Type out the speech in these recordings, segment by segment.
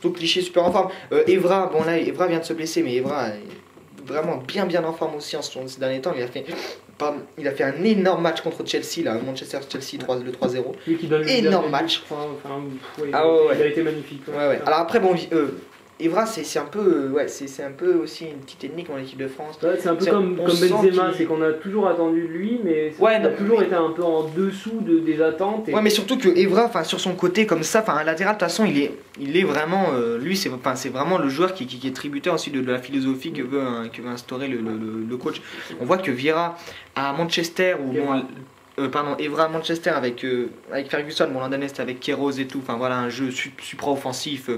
Surtout Clichy super en forme. Evra, bon là, Evra vient de se blesser, mais Evra est vraiment bien en forme aussi ces derniers temps. Il a fait un énorme match contre Chelsea, là, Manchester-Chelsea le 3-0. Énorme match. Il a été magnifique. Ouais. Alors après, bon, Evra, c'est un peu, c'est un peu aussi une petite ennemi dans l'équipe de France. Ouais, c'est un peu comme Benzema, c'est qu'on a toujours attendu de lui, mais il a toujours été un peu en dessous des attentes. Ouais, mais surtout que Evra, sur son côté comme ça, un latéral, de toute façon, il est vraiment, lui, c'est vraiment le joueur qui est tributaire aussi de la philosophie que veut instaurer le coach. On voit que Vieira à Manchester ou Evra à Manchester avec Ferguson, bon l'an dernier c'était avec Queiroz et tout, voilà un jeu supra offensif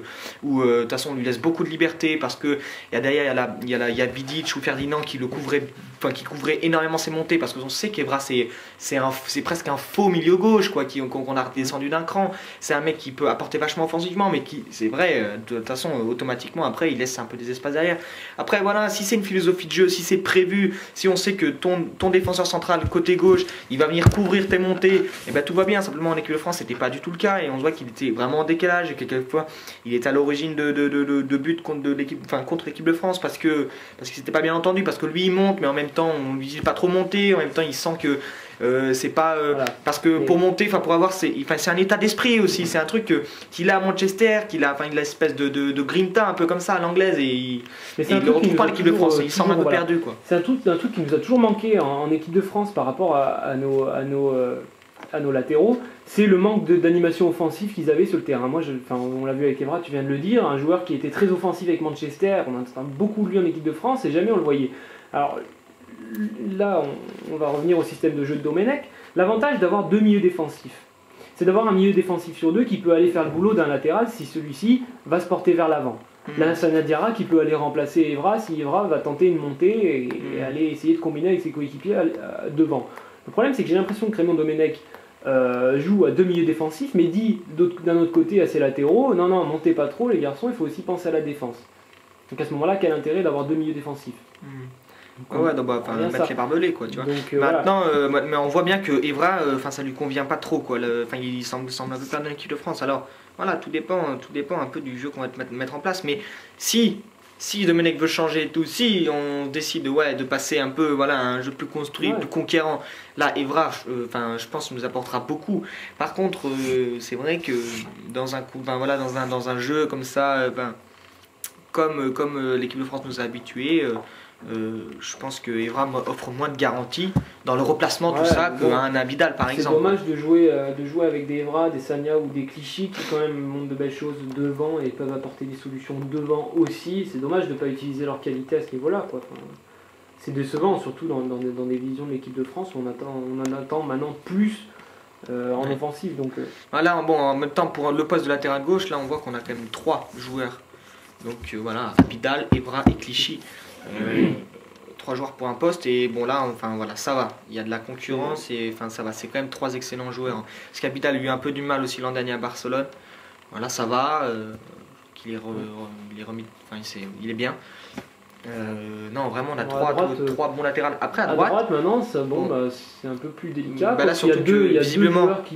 où de toute façon on lui laisse beaucoup de liberté parce que derrière il y a Vidic ou Ferdinand qui couvrait énormément ses montées parce qu'on sait qu'Evra c'est presque un faux milieu gauche qu'on a redescendu d'un cran. C'est un mec qui peut apporter vachement offensivement mais qui c'est vrai de toute façon automatiquement après il laisse un peu des espaces derrière. Après voilà, si c'est une philosophie de jeu, si c'est prévu, si on sait que ton défenseur central côté gauche il va venir couvrir tes montées, et ben tout va bien. Simplement en équipe de France c'était pas du tout le cas et on voit qu'il était vraiment en décalage et que quelquefois il était à l'origine de buts contre l'équipe de France parce que c'était pas bien entendu, parce que lui il monte mais en même temps on lui dit pas trop monter, en même temps il sent que c'est pas parce que pour monter, pour avoir c'est un état d'esprit aussi, c'est un truc qu'il a à Manchester, il a l'espèce de grinta un peu comme ça à l'anglaise et il le retrouve pas à l'équipe de France, il semble un peu perdu quoi. C'est un truc qui nous a toujours manqué en équipe de France par rapport à nos latéraux, c'est le manque d'animation offensive qu'ils avaient sur le terrain. Moi, on l'a vu avec Evra, tu viens de le dire, un joueur qui était très offensif avec Manchester, on entend beaucoup de lui en équipe de France et jamais on le voyait. Alors là, on va revenir au système de jeu de Domenech. L'avantage d'avoir deux milieux défensifs, c'est d'avoir un milieu défensif sur deux qui peut aller faire le boulot d'un latéral si celui-ci va se porter vers l'avant. Là, Sana Diarra qui peut aller remplacer Evra si Evra va tenter une montée et aller essayer de combiner avec ses coéquipiers devant. Le problème, c'est que j'ai l'impression que Raymond Domenech joue à deux milieux défensifs, mais dit d'un autre côté à ses latéraux, non, montez pas trop les garçons, il faut aussi penser à la défense. Donc à ce moment-là, quel intérêt d'avoir deux milieux défensifs? Mettre les barbelés quoi, tu vois. Donc, maintenant, mais on voit bien que Evra, ça lui convient pas trop quoi. Il semble un peu perdre dans l'équipe de France. Alors voilà, tout dépend un peu du jeu qu'on va mettre en place. Mais si Domenech veut changer et tout, si on décide de passer un peu à un jeu plus construit, plus conquérant, là Evra, je pense qu'il nous apportera beaucoup. Par contre, c'est vrai que dans un jeu comme ça, comme l'équipe de France nous a habitués. Je pense que Evra offre moins de garanties dans le replacement, tout ça, qu'un Abidal par exemple. C'est dommage de jouer avec des Evra, des Sagna ou des Clichy qui quand même montrent de belles choses devant et peuvent apporter des solutions devant aussi. C'est dommage de ne pas utiliser leur qualité à ce niveau-là. C'est décevant, surtout dans des visions de l'équipe de France où on en attend maintenant plus en offensive. Donc, là, en même temps, pour le poste de latéral gauche, là on voit qu'on a quand même 3 joueurs. Donc Abidal, Evra et Clichy. 3 joueurs pour un poste et ça va, il y a de la concurrence et ça va, c'est quand même 3 excellents joueurs. Parce qu'Abidal a eu un peu du mal aussi l'an dernier à Barcelone, ça va, il est bien. Non vraiment on a 3 bons latérales. Après à droite maintenant c'est un peu plus délicat. Il y a deux joueurs qui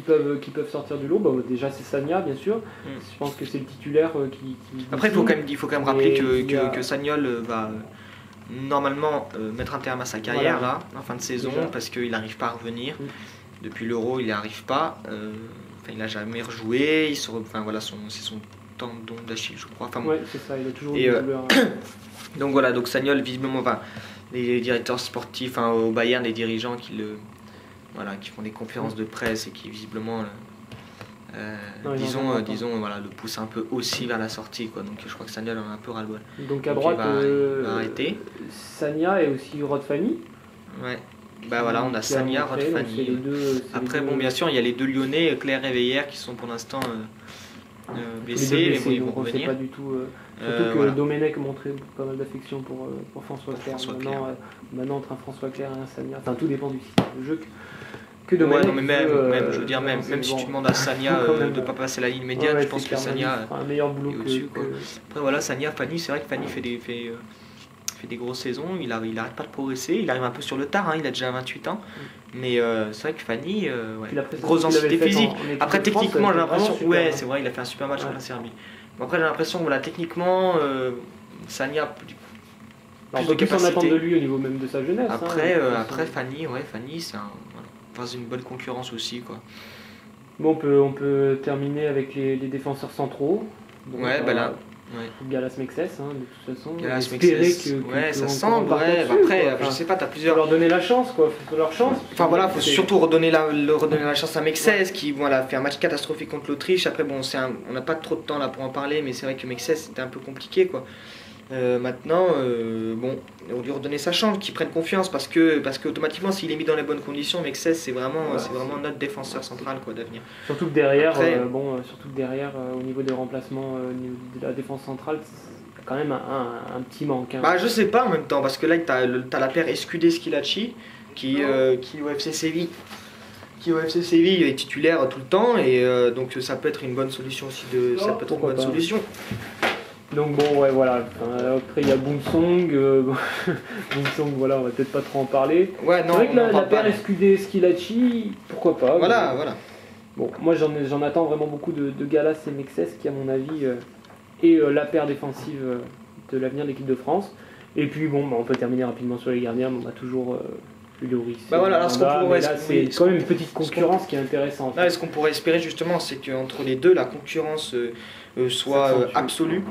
peuvent sortir du lot. Déjà c'est Sagna bien sûr. Je pense que c'est le titulaire qui après il faut quand même rappeler que Sagnol va normalement mettre un terme à sa carrière là en fin de saison parce qu'il n'arrive pas à revenir. Depuis l'Euro il n'y arrive pas. Il n'a jamais rejoué. C'est son tendon d'Achille je crois. C'est ça, il a toujours eu donc Sagnol visiblement les directeurs sportifs au Bayern, les dirigeants qui font des conférences de presse et qui visiblement le pousse un peu aussi vers la sortie quoi. Donc je crois que Sagnol en a un peu ras-le-bol. Donc à droite il va arrêter. Sagna et aussi Rod Fanny. On a Sagna, Rod Fanny. Après bien sûr il y a les 2 Lyonnais, Claire et Veillère qui sont pour l'instant blessés, mais ils vont revenir. Pas du tout, surtout que Domenech montrait pas mal d'affection pour François Clair. Maintenant entre un François Clair et un Sagna, tout dépend du système de jeu. Même si tu demandes à Sagna de ne pas passer la ligne médiane, je pense que Sagna un meilleur boulot au-dessus. Après Sagna, Fanny, c'est vrai que Fanny fait des grosses saisons, il arrête pas de progresser, il arrive un peu sur le tard, il a déjà 28 ans, mais c'est vrai que Fanny, grosse densité physique. Après techniquement j'ai l'impression, c'est vrai, il a fait un super match contre la Serbie. Bon, après j'ai l'impression que voilà, techniquement, Sani a plus On de peut plus en capacité. attendre de lui au niveau même de sa jeunesse. Après, hein, après Fanny, c'est un, voilà, enfin, c'est une bonne concurrence aussi, quoi. Bon, on peut terminer avec les défenseurs centraux. Donc, Ouais, bah là, ouais. Galas Mexès, hein, de toute façon. Galas Espérer Mexès, ouais, ça semble, ouais. Bah après, quoi. je Enfin, sais pas, t'as faut plusieurs. leur donner la chance, quoi. Faut leur chance. Enfin voilà, faut C'est- surtout redonner la chance à Mexès qui voilà, fait un match catastrophique contre l'Autriche. Après, bon, on n'a pas trop de temps là pour en parler, mais c'est vrai que Mexès c'était un peu compliqué, quoi. Maintenant, bon, on lui redonner sa chance, qu'il prenne confiance parce que automatiquement, s'il est mis dans les bonnes conditions, Mexès c'est vraiment notre défenseur central, quoi, d'avenir. Surtout que derrière, Après- au niveau des remplacements, au niveau de la défense centrale, c'est quand même un petit manque. Hein. Bah, je sais pas en même temps, parce que là, t'as la paire Escudé-Schillaci qui au FC Séville. Qui au FC Séville est titulaire tout le temps et donc ça peut être une bonne solution aussi ça peut être une pourquoi bonne pas. solution. Donc bon, ouais, voilà. Enfin, après, il y a Boonsong. Boonsong, voilà, on va peut-être pas trop en parler. Ouais, C'est non, vrai que on en la parle pas. paire Escudé-Schillaci, pourquoi pas. Voilà, mais- voilà. Bon, moi j'en attends vraiment beaucoup de Galas et Mexès qui, à mon avis, est la paire défensive de l'avenir de l'équipe de France. Et puis bon, bah, on peut terminer rapidement sur les gardiens. On a toujours Lloris. Bah voilà, alors ce qu'on Mandanda, pourrait- mais là, oui, c'est ce quand qu'on- même une petite concurrence qui est intéressante. Là, ce qu'on pourrait espérer justement, c'est qu'entre les deux, la concurrence soit S'accentue. absolue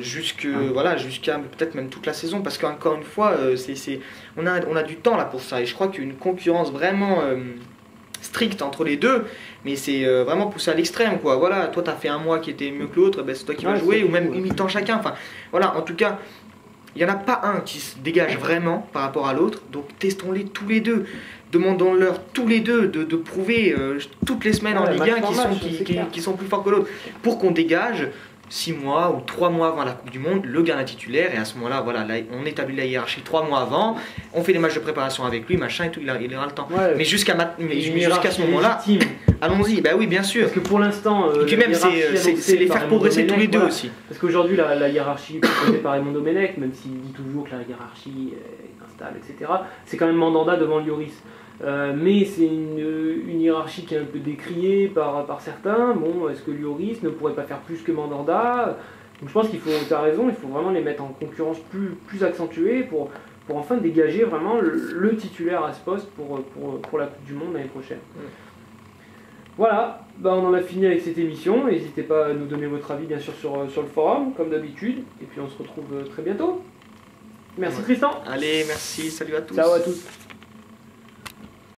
jusqu'à peut-être même toute la saison, parce qu'encore une fois, on a du temps là pour ça, et je crois qu'une concurrence vraiment stricte entre les deux, mais c'est vraiment poussé à l'extrême, quoi. Voilà, toi t'as fait un mois qui était mieux que l'autre, ben, c'est toi qui vas Ouais, jouer, c'est ou même tout, ouais. imitant chacun. Enfin, voilà, en tout cas. Il n'y en a pas un qui se dégage vraiment par rapport à l'autre, donc testons-les tous les deux. Demandons-leur tous les deux de prouver toutes les semaines en Ouais, Ligue match 1 par match, c'est clair. qui sont plus forts que l'autre, pour qu'on dégage 6 mois ou 3 mois avant la Coupe du Monde le gardien titulaire, et à ce moment-là, voilà, là, on établit la hiérarchie 3 mois avant, on fait des matchs de préparation avec lui, machin et tout, il aura le temps. Ouais, Mais jusqu'à une ce hiérarchie moment-là, légitime. allons-y, bah oui, bien sûr. Parce que pour l'instant, Et puis la même, hiérarchie c'est annoncée les par faire Raymond progresser tous les Domenech, deux voilà. aussi. Parce qu'aujourd'hui, la hiérarchie proposée par Raymond Domenech, même s'il dit toujours que la hiérarchie est instable, etc., c'est quand même Mandanda devant Lloris. Mais c'est une hiérarchie qui est un peu décriée par certains. Bon, est-ce que Lloris ne pourrait pas faire plus que Mandanda? Donc je pense qu'il faut, tu as raison, il faut vraiment les mettre en concurrence plus accentuée pour enfin dégager vraiment le titulaire à ce poste pour la Coupe du Monde l'année prochaine. Voilà, bah on en a fini avec cette émission. N'hésitez pas à nous donner votre avis bien sûr sur le forum, comme d'habitude. Et puis on se retrouve très bientôt. Merci Ouais. Tristan. Allez, merci, salut à tous. Ciao à tous.